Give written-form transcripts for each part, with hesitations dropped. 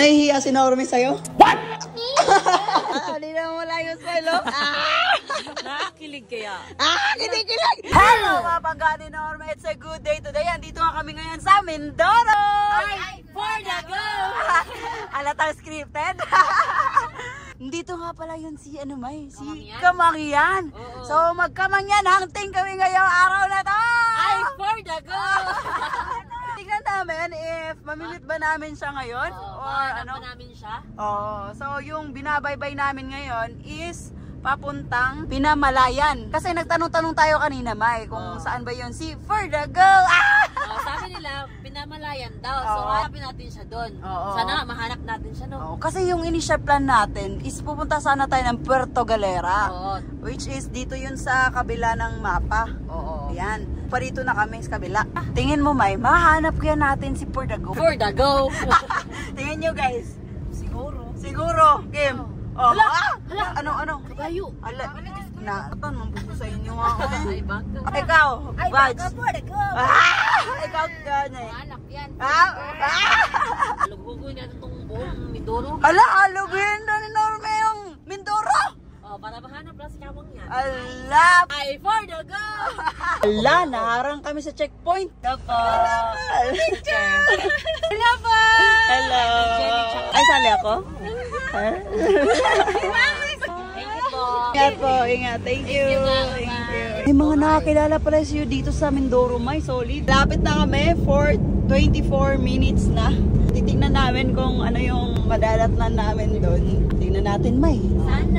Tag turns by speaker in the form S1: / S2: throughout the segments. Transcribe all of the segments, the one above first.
S1: Nahihiya si Norme sa'yo?
S2: What?
S1: Hindi na wala yung smile, oh.
S2: Nakakilig kaya.
S1: Kinikilig! Hello, mga pangga ni Norme. It's a good day today. Andito nga kami ngayon sa Mindoro!
S2: Ay, for the go!
S1: Alatang scripted. Dito nga pala yun si
S2: Kamangyan?
S1: Kamangyan. So magkamangyan hunting kami ngayong araw na to.
S2: Ay, for the go!
S1: Tingnan namin if mamimit ba namin siya ngayon or ano.
S2: namin siya?
S1: Oo. So yung binabaybay namin ngayon is papuntang Pinamalayan. Kasi nagtanong-tanong tayo kanina, May, kung saan ba yun si For the Go.
S2: Sabi nila, Pinamalayan daw. So, hanapin natin siya doon. Sana mahanap natin siya, no?
S1: Kasi yung initial plan natin is pupunta sana tayo ng Puerto Galera. Which is dito yun sa kabila ng mapa. Ayan. Parito na kami sa kabila. Tingin mo, May, mahanap kaya natin si For the Go.
S2: For the go!
S1: Tingin nyo, guys.
S2: Siguro.
S1: Siguro, Kim.
S2: Hala!
S1: Ano?
S2: Kabayo.
S1: Ala, naatan, mambuto sa inyo ako.
S2: Ay, baka.
S1: Ikaw, Badge.
S2: For the go!
S1: Ikaw, ganyan.
S2: Anak yan.
S1: Lugugoy
S2: na itong buong Mindoro.
S1: Ala, alugin na ni Norme yung Mindoro.
S2: Para mahanap lang si Kamangyan.
S1: Ala.
S2: Ay, for the go!
S1: Ala, naharang kami sa checkpoint.
S2: Dapo.
S1: Hello po. Hello. Ay, sali ako?
S2: Thank you po.
S1: Ingat po, ingat. Thank you. May mga nakakilala pala siyo dito sa Mindoro, May. Solid. Lapit na kami for 24 minutes na. Titignan namin kung ano yung madalatnan namin doon. Tingnan natin, May.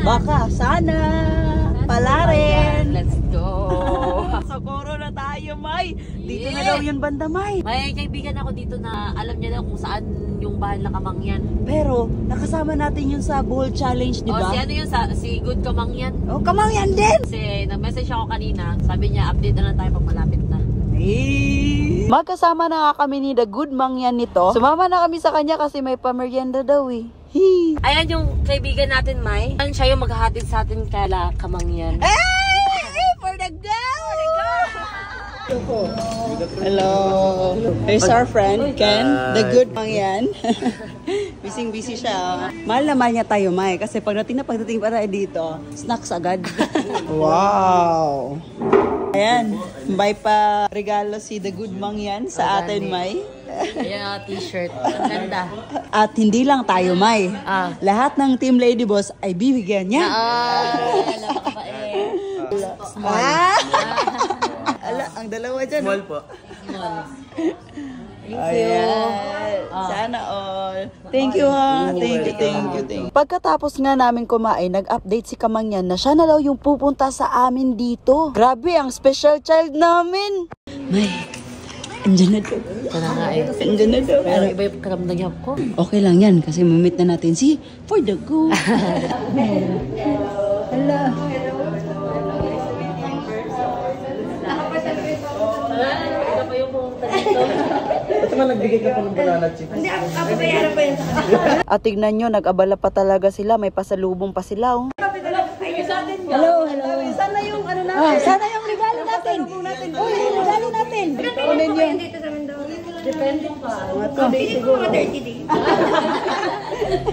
S1: Baka, sana. Pala rin.
S2: Let's go.
S1: Socorro na tayo, May. Dito na daw yun banda, May.
S2: May kaibigan ako dito na alam niya daw kung saan yung bahay na Kamangyan.
S1: Pero, nakasama natin yun sa Bowl Challenge, di ba?
S2: Si ano yun? Si Good Kamangyan.
S1: Oh, Kamangyan din!
S2: Kasi nag-message ako kanina. Sabi niya, update na lang tayo pag malapit na.
S1: Magkasama na kami ni The Good Mangyan nito. Sumama na kami sa kanya kasi may pamerienda daw eh.
S2: Ayan yung kaibigan natin, May. Ayan siya yung maghahatid sa atin kala Kamangyan.
S1: For the go! Hello. There's our friend, Ken. The Good Mangyan. Busy siya. Mahal naman niya tayo, May. Kasi pagdating pa tayo dito, snacks agad. Wow! Ayan, may pa regalo si The Good Mangyan sa atin, May.
S2: Ayan, t-shirt. Ganda.
S1: At hindi lang tayo, May. Lahat ng Team Lady Boss ay bibigyan niya. Ala, ang dalawa dyan.
S3: Small po.
S2: Thank you.
S1: Sana all. Thank you, ha. Thank you. Pagkatapos nga namin kumain, nag-update si Kamangyan na siya na daw yung pupunta sa amin dito. Grabe, ang special child namin. May, andyan na daw.
S2: Sana nga eh.
S1: Andyan na daw.
S2: Pero iba yung karamdam niya ko.
S1: Okay lang yan kasi mamit na natin si For the Go. Hala.
S2: Ito pa yung pumunta dito.
S3: Ito man nagbigay ka pa ng banana chips.
S2: Hindi, bayaran pa yan sa kanila.
S1: At tignan nyo, nag-abala pa talaga sila. May pasalubong pa sila, oh. Hello. Sana yung ano natin. Sana yung regalo natin. Uy, yung regalo natin. Kunin nyo. Depende pa. Siguro 30 days.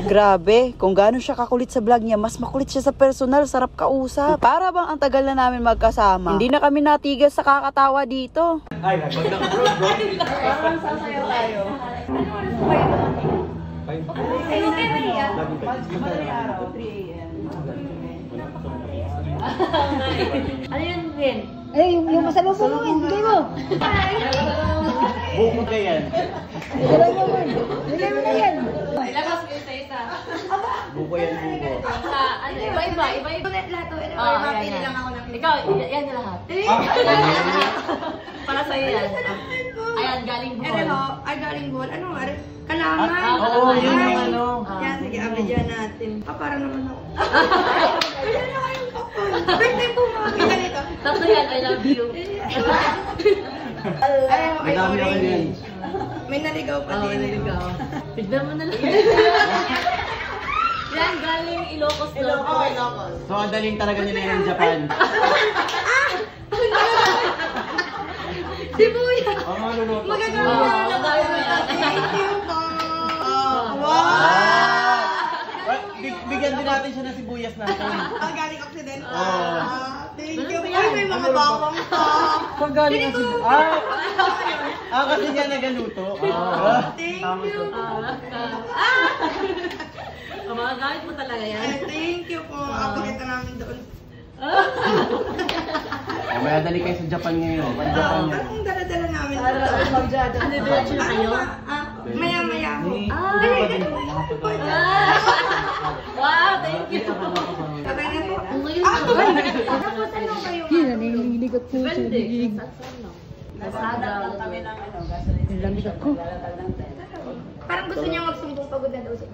S1: Grabe, kung gaano siya kakulit sa vlog niya, mas makulit siya sa personal, sarap kausap. Para bang ang tagal na namin magkasama. Hindi na kami natigas sa kakatawa dito.
S3: Ay, pag naka-abroad bro.
S1: Parang sasayaw tayo.
S3: Ay,
S1: okay ba yan? Madaling araw, 3 AM.
S2: Ano yun, Vin?
S4: Ay, yung masalubong mo, bigay mo.
S3: buko ka yan.
S4: Bigay mo na yan.
S2: Ilabas ko yung isa.
S3: Buko yan, buko.
S2: Ano, iba-iba.
S4: Mapili lang ako ng
S2: Ikaw, yan yung lahat. Para sa'yo yan. Ayan, galing buhol.
S4: Ay, galing buhol. Ano nga? Kalaman.
S3: Oo, yun yung ano.
S4: Yan, sige, abidyan natin. Para naman ako. Bigyan na kayong kapon. Birthday po mga ganito.
S2: Tatlo yan, I love you.
S4: Ay, ako kay
S3: Madami ako yan.
S4: May naligaw pa din.
S2: Naligaw. Tignan mo na lang. Yan, galing Ilocos lang.
S3: So, ang daling talaga nila yung Japan.
S4: Si Buya.
S3: Ang maluluto.
S4: Magagawa na lang.
S2: Magagawa mo yan.
S4: Thank you po.
S3: Bigyan din natin siya ng sibuyas natin.
S4: Galing accident.
S3: Oo.
S4: Thank you. Ay, may mga bawang pa.
S3: Pag galing kasi... kasi niya nagaluto.
S4: Thank you.
S2: Mga gamit mo talaga yan.
S4: Ay, thank you po. Pakita namin doon.
S3: May dali kayo sa Japan ngayon.
S4: Anong dala-dala namin doon?
S2: Ano yung diretso na kayo?
S4: Maya-maya ho.
S2: Wow, thank you.
S4: Sabay na po.
S2: Ngayon
S4: Naputan mo kayo.
S1: Nanginginig ako sa bibig.
S2: Nasada lang kami ng
S1: Lamig ako.
S4: Parang gusto niya magsumbong pagod na daw siya.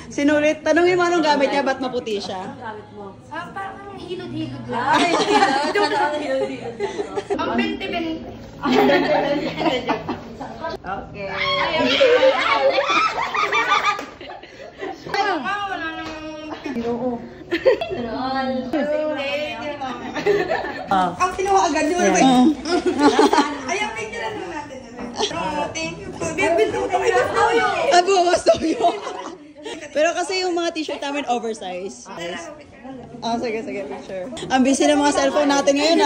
S1: Sinulit. Tanungin mo anong gamit niya, ba't maputi siya?
S4: Parang hilod-hilod lang.
S2: Ay,
S4: Ang bente-bente.
S1: Okay.
S4: Wala namang... Ang kinuha agad yun. Ayan, picture lang natin. Thank you po. Bibili ko kami ng toyo.
S1: Abo, masoyo. Pero kasi yung mga t-shirt namin oversize. Sige, picture. Ang busy ng mga cellphone natin ngayon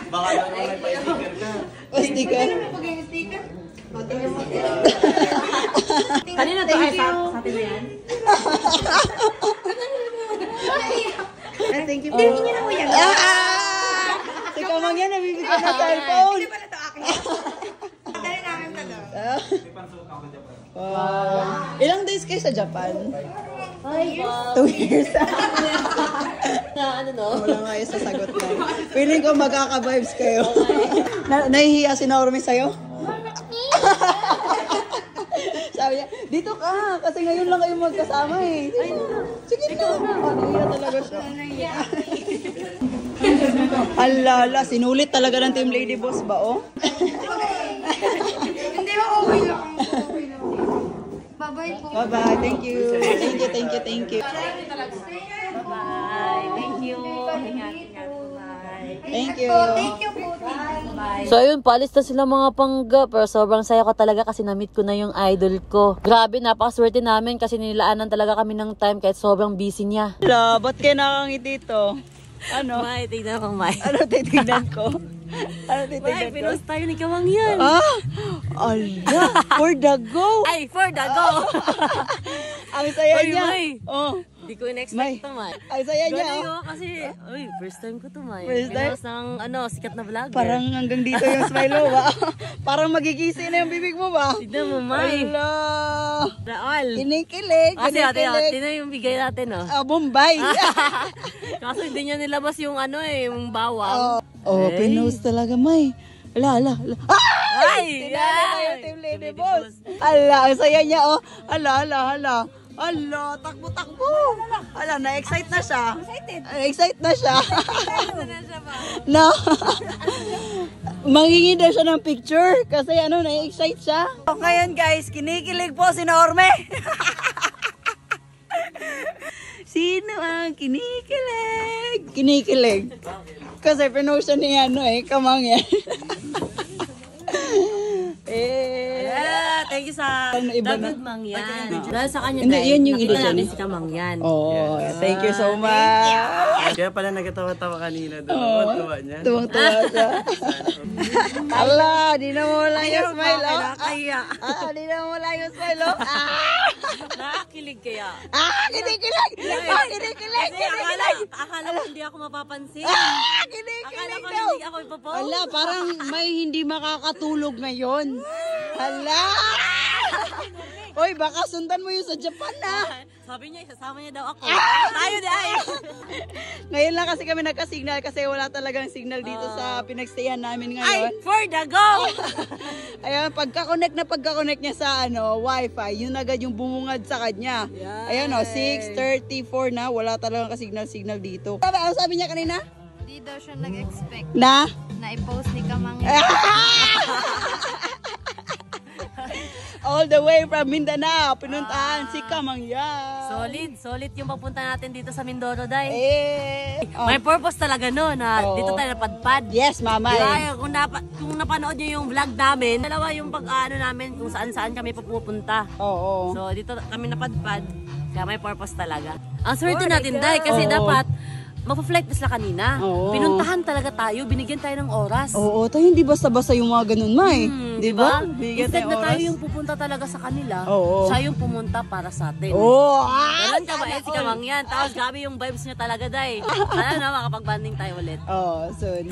S3: Baka daw may pa-sticker ka.
S1: Sticker.
S4: Pag yung sticker.
S2: kanina to ay sa atin na yan?
S1: Thank you po.
S4: Hindi niya na po yan.
S1: Si Kamang yan, nabibigyan ng cellphone.
S4: Hindi pala ito akin. Dali namin ito doon.
S1: Wow. Ilang days kayo sa Japan? 2 years.
S2: Na ano no?
S1: Wala nga yung sasagot na. Feeling ko magkaka-vibes kayo. Nahihiya si Naomi sa'yo? Sabi niya, dito ka, kasi ngayon lang kayo magkasama eh. Sige na. Nahihiya talaga siya. Alala, sinulit talaga ng Team Lady Boss ba, oh?
S4: Hindi mo okay lang. Okay lang. Bye-bye po.
S1: Bye-bye, thank you. Thank you.
S2: Bye. Thank you. Ingat-ingat po. Bye.
S1: Thank you.
S4: Thank you po.
S2: So ayun, paalis na sila mga pangga. Pero sobrang saya ko talaga kasi na-meet ko na yung idol ko. Grabe, napakaswerte namin kasi nilaanan talaga kami ng time kahit sobrang busy niya.
S1: Hello, ba't kayo nakangiti dito? Ano?
S2: May, tignan ko, May.
S1: Ano titignan ko? Ano titignan ko?
S2: pinost tayo ni Kamang yan.
S1: Ala, for the go.
S2: Ay, for the go!
S1: Ang saya
S2: Uy,
S1: niya.
S2: May.
S1: Oh,
S2: Hindi ko in-expect
S1: May.
S2: to, May.
S1: ang saya niya.
S2: Galing
S1: Oh.
S2: ko kasi, first time ko to, May.
S1: First time?
S2: Pinost ng, sikat na vlogger.
S1: Parang hanggang dito yung smile mo ba? Parang magigisi na yung bibig mo ba?
S2: Tignan mo, May.
S1: Ala.
S2: Raol.
S1: Kinikilig.
S2: Kasi ate,
S1: Kinikilig.
S2: tingnan yung bigay natin, oh.
S1: Bombay.
S2: Kaso hindi niya nilabas yung yung bawang.
S1: Oh,
S2: Ay.
S1: pinost talaga, May. Ala.
S2: Ay!
S1: Tinali na yung Team Lady Boss. Ala, ang saya niya, oh. Ala. Ala, takbo. Ala, na-excite na siya. Excited na siya. No. Manghingi daw siya ng picture kasi na-excite siya. So, ngayon guys, kinikilig po si Norme. Sino ang kinikilig? Kinikilig. Kasi pinost niya Kamang yan.
S2: Thank you sa
S1: Ano, iba na?
S2: David Mangyan. Dahil sa kanya
S1: Hindi,
S2: tayo,
S1: yun yung
S2: nakita
S1: iba
S2: natin
S1: dyan.
S2: si Kamangyan.
S1: Oh, thank you so much.
S3: Kaya pala nagkatawa-tawa kanina doon. Tuwa niya.
S1: Tuwang-tuwa siya. Ala, di na mo wala yung smile, oh.
S2: Kaya.
S1: Di na mo wala yung smile, oh.
S2: Nakakilig kaya.
S1: Kinikilig! Kinikilig!
S2: Kasi akala ko hindi ako mapapansin.
S1: Kinikilig
S2: Akala ko
S1: daw.
S2: hindi ako ipopost.
S1: Ala, parang may hindi makakatulog ngayon. Hala! Hoy, baka sundan mo yun sa Japan, ha?
S2: Sabi niya, isasama niya daw ako. Tayo di ay.
S1: Ngayon lang kasi kami nagka-signal kasi wala talagang signal dito sa pinagstayan namin ngayon.
S2: Ay, for the go!
S1: Ayan, pagka-connect niya sa Wi-Fi, yun agad yung bumungad sa kanya. Ayan 6:34 na, wala talagang ka-signal dito. Ano sabi niya kanina?
S4: Hindi daw siya nag-expect
S1: Na?
S4: na i-post ni Kamang.
S1: all the way from Mindanao, pinuntahan si Kamangyan.
S2: Solid yung pagpunta natin dito sa Mindoro, Day.
S1: Oh.
S2: May purpose talaga no, na
S1: Oo.
S2: dito tayo napadpad.
S1: Yes, mama.
S2: Diba, kung napanood nyo yung vlog namin, dalawa yung pag-ano namin kung saan kami pupunta.
S1: Oo.
S2: So, dito kami napadpad. Kaya may purpose talaga. Ang swerte natin, Day, kasi dapat magpa-flight na sila kanina.
S1: Oo.
S2: Pinuntahan talaga tayo, binigyan tayo ng oras.
S1: Oo, tayo hindi basta-basta yung mga ganun, May. Di ba?
S2: Instead na tayo yung pupunta talaga sa kanila,
S1: Oo.
S2: siya yung pumunta para sa atin.
S1: Oo.
S2: Ganun ka ba? Si Kamangyan. Tapos grabe yung vibes niya talaga, Day. Sana na makapag-banding tayo ulit.
S1: Oo, soon.